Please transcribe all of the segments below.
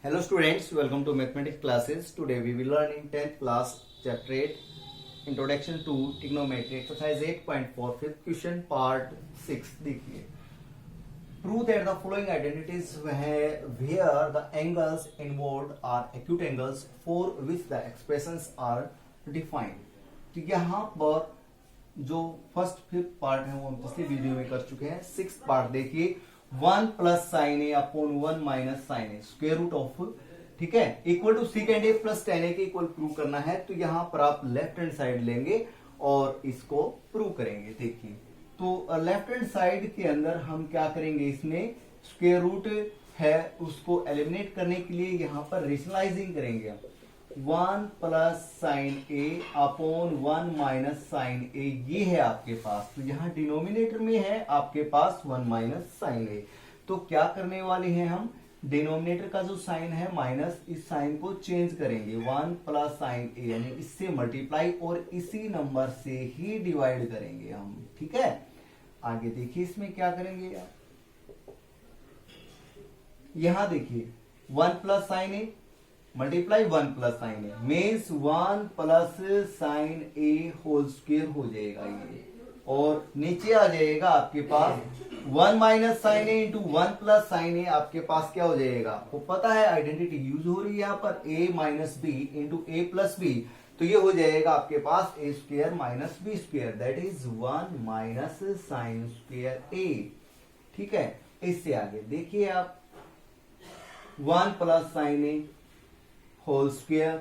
Hello students, welcome to mathematics classes. Today we will learn in 10th class chapter 8 introduction to trigonometry exercise 8.4 fifth question part 6. देखिए prove that the following identities where the angles involved are acute angles for which the expressions are defined. तो यहाँ पर जो first fifth part है वो हम पिछले video में कर चुके हैं. सिक्स पार्ट देखिए 1 plus sine A upon 1 minus sine A square root of, ठीक है, equal to secant A plus tan A के इक्वल प्रूव करना है. तो यहां पर आप लेफ्ट हैंड साइड लेंगे और इसको प्रूव करेंगे. देखिए तो लेफ्ट हैंड साइड के अंदर हम क्या करेंगे, इसमें स्क्वायर रूट है उसको एलिमिनेट करने के लिए यहां पर रेशनलाइजिंग करेंगे. 1 plus sine A upon 1 minus sine ए ये है आपके पास. तो यहाँ डिनोमिनेटर में है आपके पास 1 माइनस साइन ए. तो क्या करने वाले हैं हम, डिनोमिनेटर का जो साइन है माइनस, इस साइन को चेंज करेंगे. 1 प्लस साइन ए यानी इससे मल्टीप्लाई और इसी नंबर से ही डिवाइड करेंगे हम. ठीक है, आगे देखिए इसमें क्या करेंगे आप. यहां देखिए 1 plus sine A multiply 1 plus sine A means 1 plus sine a whole square हो जाएगा ये, और नीचे आ जाएगा आपके पास 1 माइनस साइन ए इंटू 1 प्लस साइन ए. आपके पास क्या हो जाएगा, आपको पता है आइडेंटिटी यूज हो रही है यहाँ पर a minus b into a plus b. तो ये हो जाएगा आपके पास a square minus b square that is 1 minus sine square a. ठीक है, इससे आगे देखिए आप 1 plus sine a whole square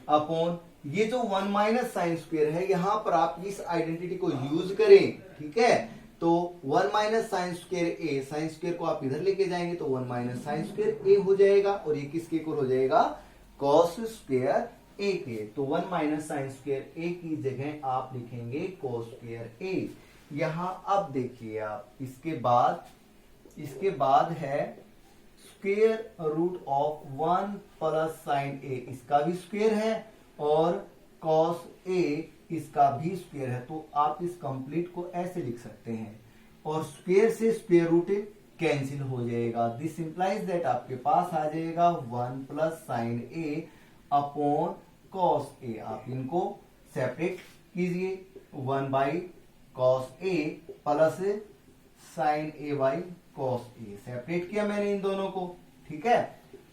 upon ये जो 1 माइनस साइन स्क्वायर है, यहां पर आप इस आइडेंटिटी को यूज करें. ठीक है, तो 1 माइनस साइन स्क्वायर ए, साइन स्क्वायर को आप इधर लेके जाएंगे तो 1 माइनस साइन स्क्वायर ए हो जाएगा, और ये किसके इक्वल हो जाएगा, कॉस स्क्वायर ए के. तो 1 माइनस साइन स्क्वायर ए की जगह आप लिखेंगे कॉस स्क्वायर ए. यहां अब देखिए आप इसके बाद है square root of 1 plus sine A, इसका भी स्क्वायर है और कॉस ए इसका भी स्क्वायर है. तो आप इस कंप्लीट को ऐसे लिख सकते हैं, और स्क्वायर से स्क्वायर रूट कैंसिल हो जाएगा. दिस इंप्लाइज दैट आपके पास आ जाएगा 1 plus sine A upon cos A. आप इनको सेपरेट कीजिए, 1 by cos A plus sine A by cos A. Separate किया मैंने इन दोनों को. ठीक है,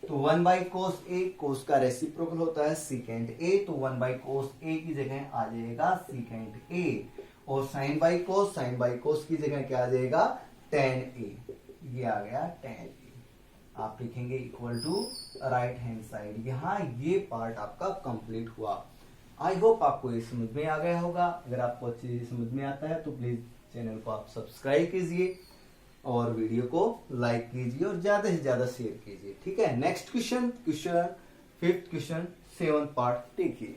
तो 1 बाई कोस ए, कोस का रेसिप्रोकल होता है सीकेंड ए, तो 1 बाई कोस ए की जगह आ जाएगा सीकेंड ए, और साइन बाई कोस की जगह क्या आ जाएगा, टेन ए. ये आ गया टेन ए. आप लिखेंगे equal to right hand side. यहाँ ये पार्ट आपका कंप्लीट हुआ. आई होप आपको ये समझ में आ गया होगा. अगर आपको अच्छी समझ में आता है तो प्लीज चैनल को आप सब्सक्राइब कीजिए और वीडियो को लाइक कीजिए और ज्यादा से ज्यादा शेयर कीजिए. ठीक है, next question fifth question 7 part देखिए.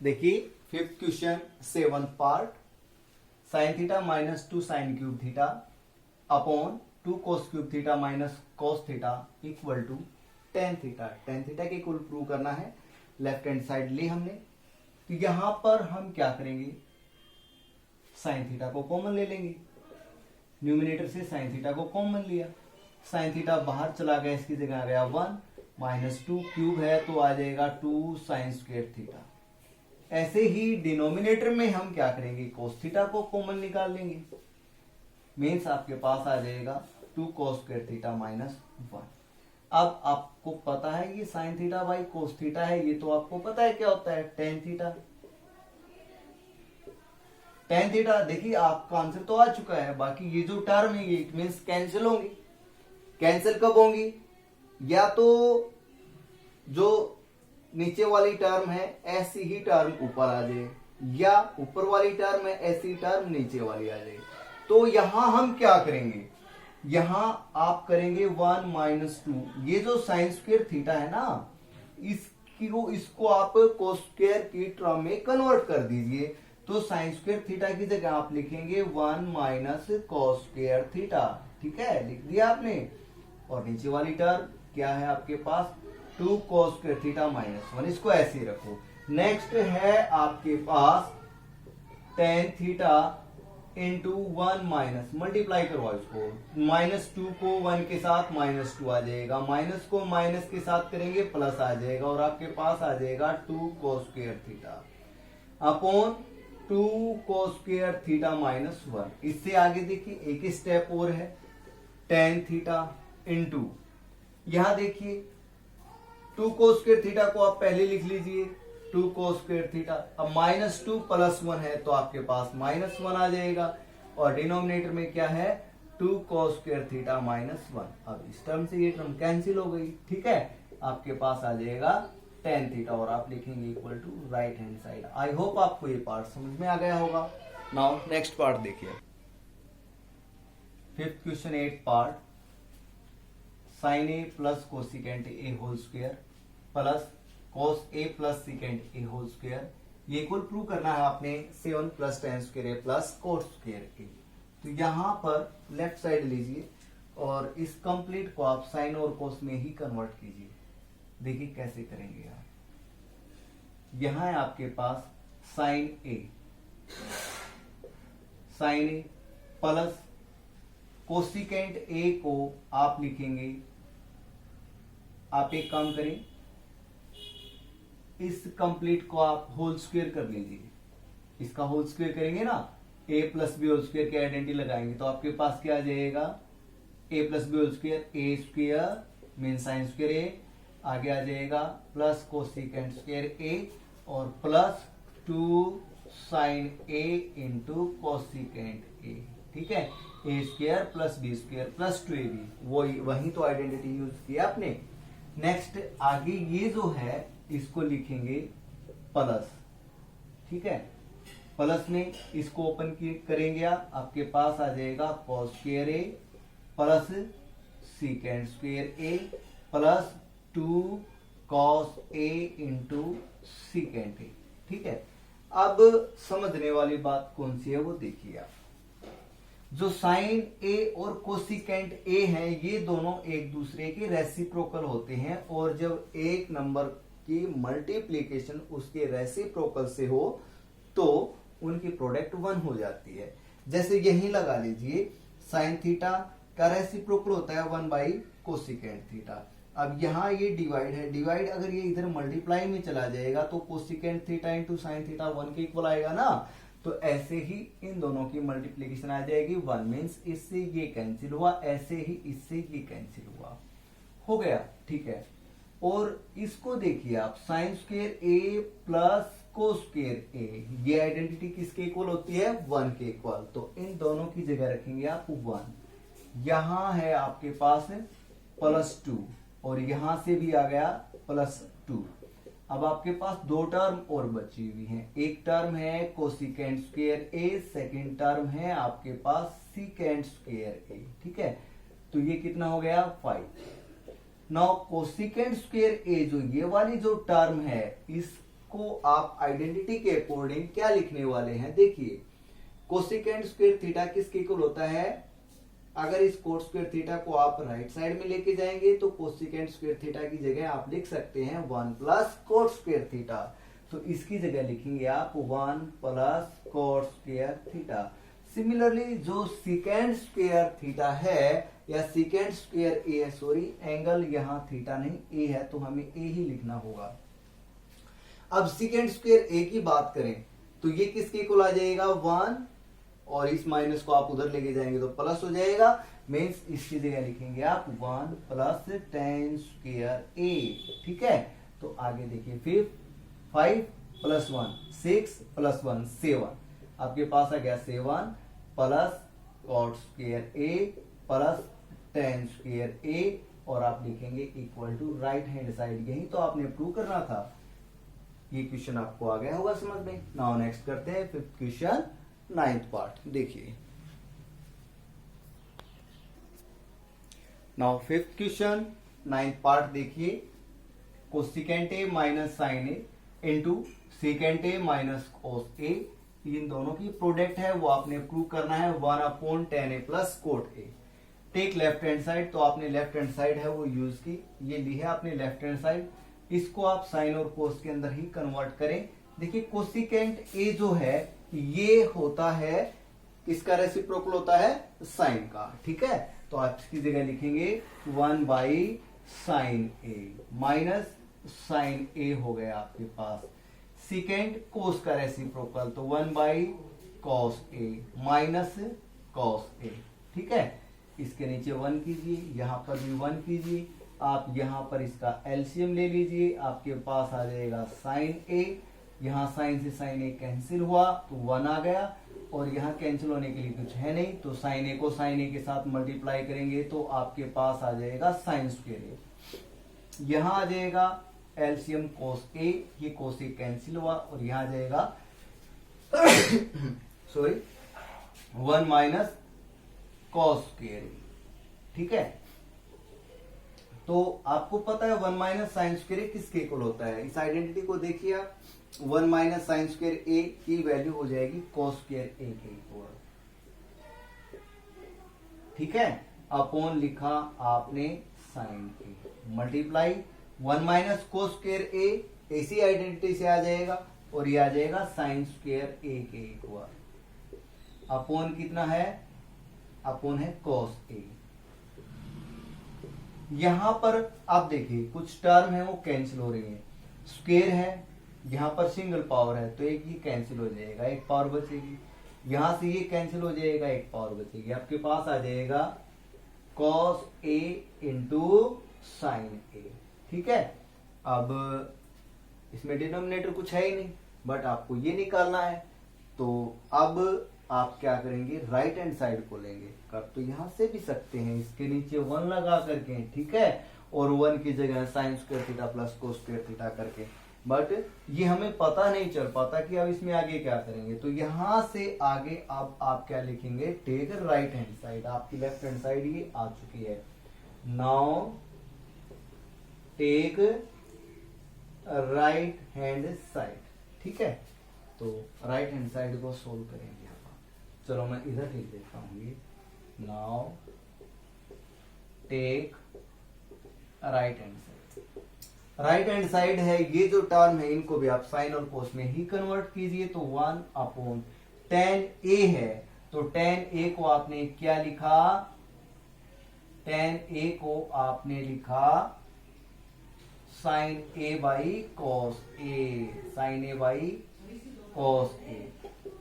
देखिए fifth question 7 part. Sine theta minus 2 sine cube theta upon 2 cos cube theta minus cos theta equal to tan theta. Tan theta के इक्वल प्रूव करना है. लेफ्ट हैंड साइड ली हमने, तो यहां पर हम क्या करेंगे, साइन थीटा को कॉमन ले लेंगे. न्यूमिनेटर से साइन थीटा को कॉमन लिया, साइन थीटा बाहर चला गया, इसकी जगह आ गया 1 माइनस 2 क्यूब है तो आ जाएगा 2 साइन स्क्वायर थीटा. ऐसे ही डिनोमिनेटर में हम क्या करेंगे, कोस थीटा को कॉमन निकाल लेंगे. मीन्स आपके पास आ जाएगा 2 कोस स्क्वायर थीटा माइनस 1. अब आपको पता है ये sine theta by cos theta है, ये तो आपको पता है क्या होता है, टेन थीटा. टेन थीटा देखिए आपका आंसर तो आ चुका है. बाकी ये जो टर्म है ये मीन्स कैंसिल होंगी. कैंसिल कब होंगी, या तो जो नीचे वाली टर्म है ऐसी ही टर्म ऊपर आ जाए, या ऊपर वाली टर्म है ऐसी टर्म नीचे वाली आ जाए. तो यहां हम क्या करेंगे, यहां आप करेंगे 1 माइनस 2. ये जो साइन स्क्वायर थीटा है ना, इसको आप कोस स्क्वायर की टर्म में कन्वर्ट कर दीजिए. तो साइन स्क्वायर थीटा की जगह आप लिखेंगे 1 माइनस कॉस स्क्वायर थीटा. ठीक है, लिख दिया आपने. और नीचे वाली टर्म क्या है आपके पास, 2 कॉस स्क्वायर थीटा माइनस 1. इसको ऐसे ही रखो. नेक्स्ट है आपके पास tan theta into 1 minus, multiply करवाओ इसको, -2 को 1 के साथ -2 आ जाएगा, माइनस को माइनस के साथ करेंगे प्लस आ जाएगा, और आपके पास आ जाएगा 2 cos square theta upon 2 cos square theta minus 1। इससे आगे देखिए एक स्टेप और है, tan थीटा इंटू, यहां देखिए 2 cos स्क्वायर थीटा को आप पहले लिख लीजिए, 2 cos स्क्वायर थीटा, अब -2 + 1 है तो आपके पास -1 आ जाएगा, और डिनोमिनेटर में क्या है 2 cos स्क्वायर थीटा -1। अब इस टर्म से ये टर्म कैंसिल हो गई, ठीक है, आपके पास आ जाएगा tan थीटा, और आप लिखेंगे equal to right hand side. I hope आपको ये पार्ट समझ में आ गया होगा। नाउ नेक्स्ट पार्ट देखिए, fifth question 8 part, sin a plus cosecant a whole square plus cos a plus secant a whole square, ये इक्वल प्रूव करना है आपने 7 plus tan square a plus cos square a। तो यहां पर left side लीजिए और इस कंप्लीट को आप साइन और cos में ही कन्वर्ट कीजिए। देखिए कैसे करेंगे आप, यहां है आपके पास sin a plus cosecant a को आप लिखेंगे, आप एक काम करें, इस कंप्लीट को आप होल स्क्वायर कर लीजिए, इसका होल स्क्वायर करेंगे ना, a plus b whole square की आइडेंटिटी लगाएंगे तो आपके पास क्या आ जाएगा, a plus b whole square, a square mean sine square a, आगे आ जाएगा प्लस कोसिकेंट स्क्वायर a और plus 2 sine a into cosecant a, ठीक है, a square plus B square plus 2ab, वही तो आइडेंटिटी यूज किया आपने। नेक्स्ट आगे ये जो है इसको लिखेंगे प्लस, ठीक है, प्लस में इसको ओपन करेंगे आपके पास आ जाएगा cos square a plus secant square a plus 2 cos a into secant a, ठीक है। अब समझने वाली बात कौन सी है वो देखिए आप, जो साइन a और कोसिकेंट a है ये दोनों एक दूसरे के रेसिप्रोकल होते हैं, और जब एक नंबर की मल्टीप्लीकेशन उसके रेसिप्रोकल से हो तो उनकी प्रोडक्ट 1 हो जाती है। जैसे यही लगा लीजिए साइन थीटा का रेसिप्रोकल होता है 1 बाई कोसिकेंट थीटा। अब यहाँ ये डिवाइड है, डिवाइड अगर ये इधर मल्टीप्लाई में चला जाएगा तो cosecant theta into sine theta 1 के इक्वल आएगा ना, तो ऐसे ही इन दोनों की मल्टीप्लीकेशन आ जाएगी 1, मीन्स इससे ये कैंसिल हुआ, ऐसे ही इससे ये कैंसिल हुआ, हो गया, ठीक है। और इसको देखिए आप sign square a plus cos square a, ये आइडेंटिटी किसके इक्वल होती है 1 के इक्वल, तो इन दोनों की जगह रखेंगे आप 1, यहां है आपके पास +2 और यहां से भी आ गया +2। अब आपके पास 2 टर्म और बची हुई हैं, एक टर्म है cosecant square a, second term है आपके पास सिकेंट स्क्वायर a, ठीक है, तो ये कितना हो गया 5। नाउ कोसिकेंट स्क्वायर a, जो ये वाली जो टर्म है, इसको आप आइडेंटिटी के अकॉर्डिंग क्या लिखने वाले हैं, देखिए कोसिकेंट स्क्वायर थीटा किसके इक्वल होता है, अगर इस कोट स्क्वायर थीटा को आप राइट साइड में लेके जाएंगे तो कोसिकेंट स्क्वायर थीटा की जगह आप लिख सकते हैं 1 प्लस कोट स्क्वायर थीटा, तो इसकी जगह लिखेंगे आप 1 plus cot square theta. Similarly जो सिकेंट स्क्वायर थीटा है या सिकेंट स्क्वायर ए, सॉरी एंगल यहाँ थीटा नहीं ए है तो हमें ए ही लिखना होगा। अब सिकेंट स्क्वायर ए की बात करें तो ये किसके इक्वल आ जाएगा 1, और इस माइनस को आप उधर लेके जाएंगे तो प्लस हो जाएगा, मीन्स इसकी जगह लिखेंगे आप 1 प्लस tan स्क्वायर a, ठीक है। तो आगे देखिए फिर 5 प्लस 1 6 प्लस 1 7, आपके पास आ गया 7 plus cot square a plus tan square a, और आप लिखेंगे equal to right hand side, यही तो आपने प्रूव करना था। ये क्वेश्चन आपको आ गया होगा समझ में। नाउ नेक्स्ट करते हैं फिफ्थ क्वेश्चन 9th पार्ट, देखिए now fifth question 9th part देखिए, cosecant A minus sine A into secant A minus cos A, इन दोनों की प्रोडक्ट है वो आपने प्रूव करना है 1/tan a plus cot a. Take left hand side, तो आपने लेफ्ट हैंड साइड है वो यूज की, ये ली है आपने लेफ्ट हैंड साइड, इसको आप साइन और कोस के अंदर ही कन्वर्ट करें। देखिए कोसिकेंट ए जो है ये होता है किसका रेसिप्रोकल होता है? साइन का। ठीक है, तो आप इसकी जगह लिखेंगे 1 by sine A minus sine A हो गया आपके पास। सेकेंड कोस का रेसिप्रोकल, तो 1 by cos A minus cos A. ठीक है, इसके नीचे 1 कीजिए, यहां पर भी 1 कीजिए, आप यहां पर इसका एलसीएम ले लीजिए, आपके पास आ जाएगा साइन ए। यहां साइन से साइन ए कैंसिल हुआ तो 1 आ गया, और यहां कैंसिल होने के लिए कुछ है नहीं, तो साइन ए को साइन ए के साथ मल्टीप्लाई करेंगे तो आपके पास आ जाएगा साइन स्क्वायर ए। यहां आ जाएगा एलसीएम कोस ए, ये कोस ए कैंसिल हुआ, और यहां आ जाएगा सॉरी 1 माइनस कॉस स्क्वायर ए। ठीक है, तो आपको पता है 1 माइनस साइन स्क्वायर ए किसके इक्वल होता है? इस आइडेंटिटी को देखिए आप, 1 माइनस साइन स्क्वायर ए की वैल्यू हो जाएगी कॉस स्क्वायर ए के इक्वल। ठीक है, अपॉन लिखा आपने साइन ए, मल्टीप्लाई 1 माइनस कोस स्क्वायर ए, इसी आइडेंटिटी से आ जाएगा, और ये आ जाएगा साइन स्क्वायर ए के इक्वल। अपॉन कितना है? अपॉन है कॉस ए। यहां पर आप देखिए कुछ टर्म है वो कैंसिल हो रही है, स्क्वायर है, यहां पर सिंगल पावर है, तो एक ये कैंसिल हो जाएगा, एक पावर बचेगी, यहां से ये कैंसिल हो जाएगा, एक पावर बचेगी, आपके पास आ जाएगा cos A into sine a. ठीक है, अब इसमें डिनोमिनेटर कुछ है ही नहीं, बट आपको ये निकालना है, तो अब आप क्या करेंगे? राइट हैंड साइड को लेंगे, कर तो यहां से भी सकते हैं, इसके नीचे 1 लगा करके। ठीक है, और 1 की जगह sine square theta plus cos square theta करके, बट ये हमें पता नहीं चल पाता कि अब इसमें आगे क्या करेंगे, तो यहां से आगे अब आप क्या लिखेंगे? Take right hand side. आपकी लेफ्ट हैंड साइड ये आ चुकी है, now take right hand side. ठीक है, तो राइट हैंड साइड को सोल्व करेंगे। चलो मैं इधर लिख देता हूं, ये now take right hand side. Right hand side है, ये जो टर्म है इनको भी आप साइन और कोस में ही कन्वर्ट कीजिए, तो 1 अपॉन tan a है, तो tan a को आपने क्या लिखा? tan a को आपने लिखा sine a by cos a, sine a by cos a,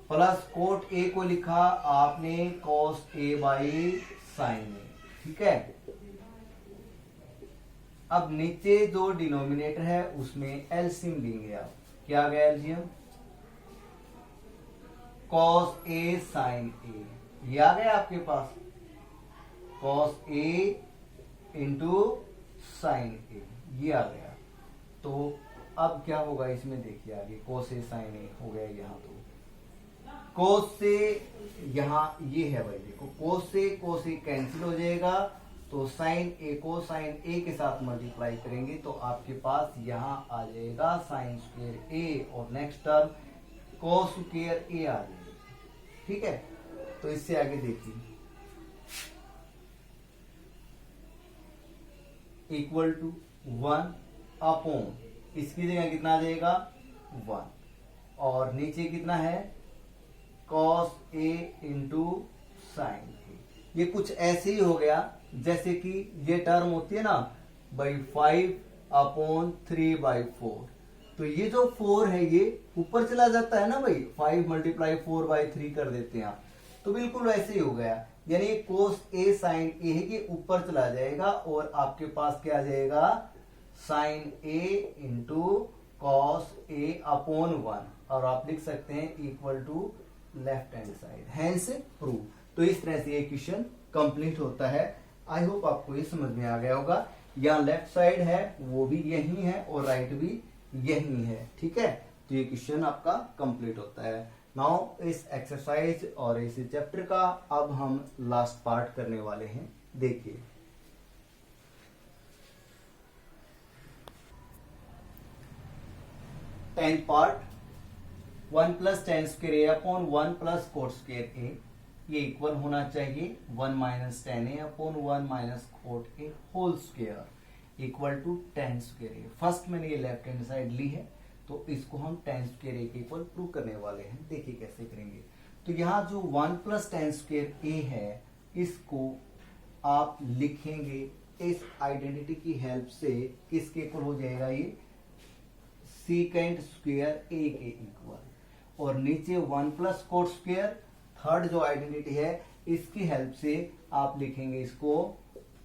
plus cot a को लिखा आपने cos a by sine a. ठीक है, अब नीचे जो डिनोमिनेटर है उसमें एलसीएम लेंगे आप, क्या आ गया एलसीएम? कॉस ए साइन ए, ये आ गया आपके पास, कॉस ए इंटू साइन ए, ये आ गया। तो अब क्या होगा इसमें देखिए आगे, कॉस ए साइन ए हो गया यहाँ, तो कोस से यहां ये है भाई, देखो कोस से कैंसिल हो जाएगा, तो साइन ए को साइन ए के साथ मल्टीप्लाई करेंगे तो आपके पास यहां आ जाएगा साइन स्क्वायर ए, और नेक्स्ट टर्म कोस स्क्वायर ए आ जाएगा। ठीक है, तो इससे आगे देखिए, इक्वल टू 1 अपॉन, इसकी जगह कितना आ जाएगा? 1, और नीचे कितना है? कॉस ए इंटू साइन ए। ये कुछ ऐसे ही हो गया जैसे कि ये टर्म होती है ना बाई 5 अपॉन 3/4, तो ये जो 4 है ये ऊपर चला जाता है ना भाई, 5 मल्टीप्लाई 4/3 कर देते हैं आप, तो बिल्कुल वैसे ही हो गया, यानी कोस ए साइन ए है कि ऊपर चला जाएगा, और आपके पास क्या आ जाएगा? Sine A into cos a upon 1, और आप लिख सकते हैं equal to left hand side, hence prove. तो इस तरह से ये क्वेश्चन कंप्लीट होता है। आई होप आपको ये समझ में आ गया होगा। यहाँ लेफ्ट साइड है वो भी यही है, और राइट भी यही है। ठीक है, तो ये क्वेश्चन आपका कंप्लीट होता है। नाउ इस एक्सरसाइज और इस चैप्टर का अब हम लास्ट पार्ट करने वाले हैं। देखिए, tenth part, 1 plus tan square A upon 1 plus cot square A, ये इक्वल होना चाहिए 1 minus tan A upon 1 minus cot A whole square equal to tan square A. First मैंने ये लेफ्ट हैंड साइड ली है, तो इसको हम टेन स्क्वायर ए के इक्वल प्रूव करने वाले हैं। देखिए कैसे करेंगे। तो यहाँ जो 1 प्लस टेन स्क्वायर ए है इसको आप लिखेंगे इस आइडेंटिटी की हेल्प से, किसके इक्वल हो जाएगा ये, सीकेंड स्क्वायर ए के इक्वल, और नीचे 1 प्लस कोट स्क्वायर थर्ड जो आइडेंटिटी है इसकी हेल्प से आप लिखेंगे इसको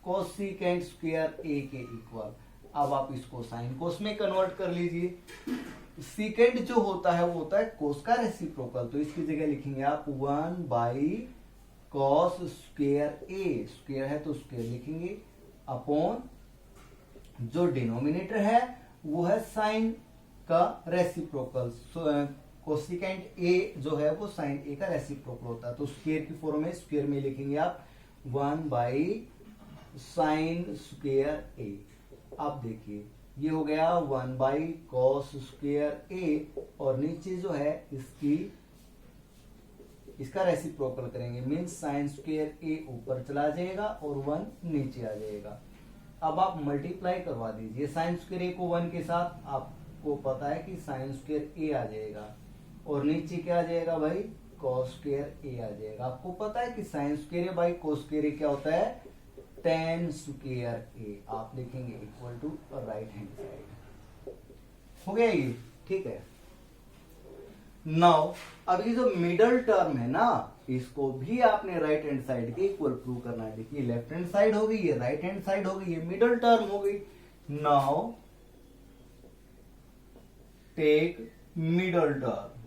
कोसिकेंड स्क्वायर ए के इक्वल। अब आप इसको साइन कोस में कन्वर्ट कर लीजिए। सीकेंड जो होता है वो होता है कोस का रेसिप्रोकल, तो इसकी जगह लिखेंगे आप 1 by cos square A, square है तो स्क्वायर लिखेंगे, अपॉन जो डिनोमिनेटर है वो है साइन का रेसिप्रोकल। कोसिकेंट ए जो है वो साइन ए का रेसिप्रोकल होता है, तो स्क्वायर की फॉर्म में स्क्वायर में लिखेंगे आप 1 बाई साइन स्क्वायर ए। अब देखिए ये हो गया 1 बाई कॉस स्क्वायर ए, और नीचे जो है इसका रेसिप्रोकल करेंगे, मीन्स साइन स्क्वायर ए ऊपर चला जाएगा और 1 नीचे आ जाएगा। अब आप मल्टीप्लाई करवा दीजिए साइन स्क्वायर ए को 1 के साथ, आपको पता है कि साइन स्क्वायर ए आ जाएगा, और नीचे क्या आ जाएगा भाई, कॉस स्क्वायर ए आ जाएगा। आपको पता है कि sine square A by cos square A क्या होता है, टेन स्क्वायर ए। आप लिखेंगे equal to right hand side. हो गया ये, ठीक है। नाउ अब ये जो मिडल टर्म है ना, इसको भी आपने राइट हैंड साइड के इक्वल प्रूव करना है। देखिए लेफ्ट हैंड साइड हो गई, ये राइट हैंड साइड हो गई, ये मिडल टर्म हो गई। नाउ टेक मिडल टर्म,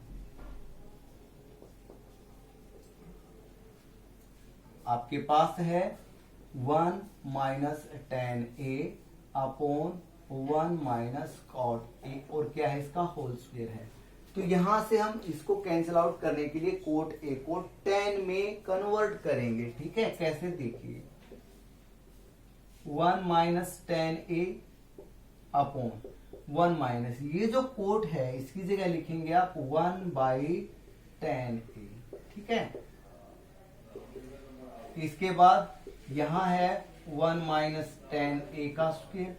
आपके पास है 1 minus tan A upon 1 minus cot a, और क्या है इसका होल स्क्वायर है। तो यहां से हम इसको कैंसिल आउट करने के लिए कोट ए को टेन में कन्वर्ट करेंगे, ठीक है। कैसे, देखिए 1 माइनस टेन ए अपॉन 1 माइनस, ये जो कोट है इसकी जगह लिखेंगे आप 1 बाई टेन ए, ठीक है। इसके बाद यहां है 1 माइनस टेन ए का स्क्वायर,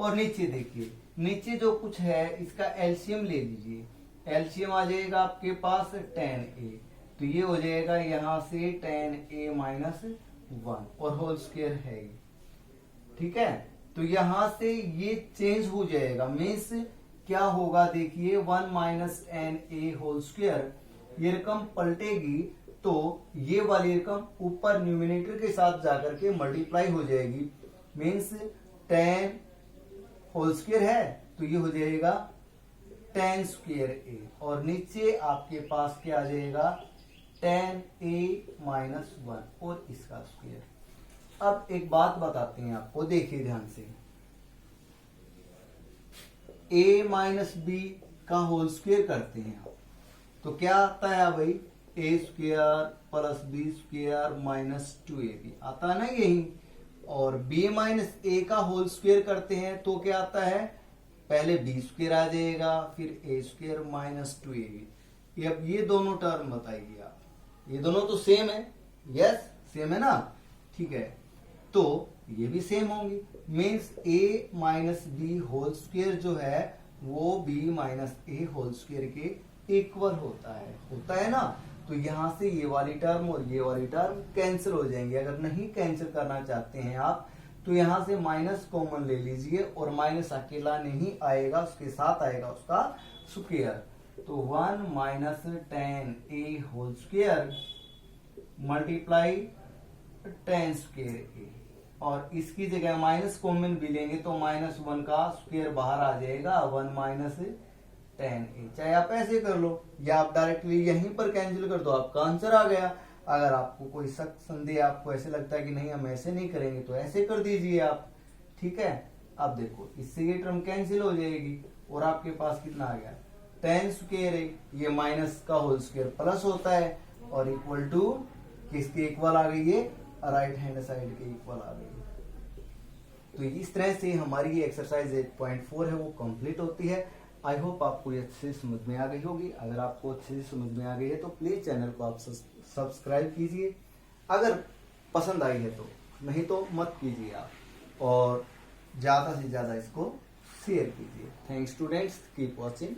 और नीचे देखिए नीचे जो कुछ है इसका एलसीएम ले लीजिए, एलसीएम आ जाएगा आपके पास 10a, तो ये हो जाएगा यहां से 10a माइनस 1 और होल स्क्वायर है ये, ठीक है। तो यहां से ये चेंज हो जाएगा, मीन्स क्या होगा, देखिए 1 minus n a whole square, ये रकम पलटेगी तो ये वाली रकम ऊपर न्यूमिनेटर के साथ जाकर के मल्टीप्लाई हो जाएगी, मीन्स 10 होल स्क्वायर है तो ये हो जाएगा 10 स्क्वायर ए, और नीचे आपके पास क्या आ जाएगा 10a माइनस 1 और इसका स्क्वायर। अब एक बात बताते हैं आपको, देखिए ध्यान से, a माइनस बी का होल स्क्वायर करते हैं तो क्या आता है भाई, A square plus B square minus 2ab आता है ना यही, और b माइनस ए का होल स्क्वायर करते हैं तो क्या आता है, पहले बी स्क्वायर आ जाएगा फिर ए स्क्वायर माइनस 2ab। अब ये दोनों टर्म बताइए आप, ये दोनों तो सेम है, यस सेम है ना, ठीक है, तो ये भी सेम होंगी, means a minus b whole square जो है वो b minus a whole square के इक्वल होता है ना। तो यहां से ये वाली टर्म और ये वाली टर्म कैंसिल हो जाएंगे। अगर नहीं कैंसिल करना चाहते हैं आप तो यहां से माइनस कॉमन ले लीजिए, और माइनस अकेला नहीं आएगा, उसके साथ आएगा उसका स्क्वायर, तो 1 minus 10a whole square multiply 10 square A, और इसकी जगह माइनस कॉमन भी लेंगे तो माइनस 1 का स्क्वायर बाहर आ जाएगा, 1 माइनस 10a। चाहे आप ऐसे कर लो या आप डायरेक्टली यहीं पर कैंसिल कर दो, आपका आंसर आ गया। अगर आपको कोई शक संदेह, आपको ऐसे लगता है कि नहीं हम ऐसे नहीं करेंगे तो ऐसे कर दीजिए आप, ठीक है। अब देखो इससे ये टर्म कैंसिल हो जाएगी और आपके पास कितना आ गया 10 स्क्वायर है, ये माइनस का होल स्क्वायर प्लस होता है, और इक्वल टू किसके इक्वल आ गई, ये राइट हैंड साइड के इक्वल आ गई। तो इस तरह से हमारी ये एक्सरसाइज 8.4 है वो कंप्लीट होती है। आई होप आपको ये अच्छे से समझ में आ गई होगी। अगर आपको अच्छे से समझ में आ गई है तो प्लीज चैनल को आप सब्सक्राइब कीजिए, अगर पसंद आई है तो, नहीं तो मत कीजिए आप, और ज्यादा से ज्यादा इसको शेयर कीजिए। Thanks students, keep watching.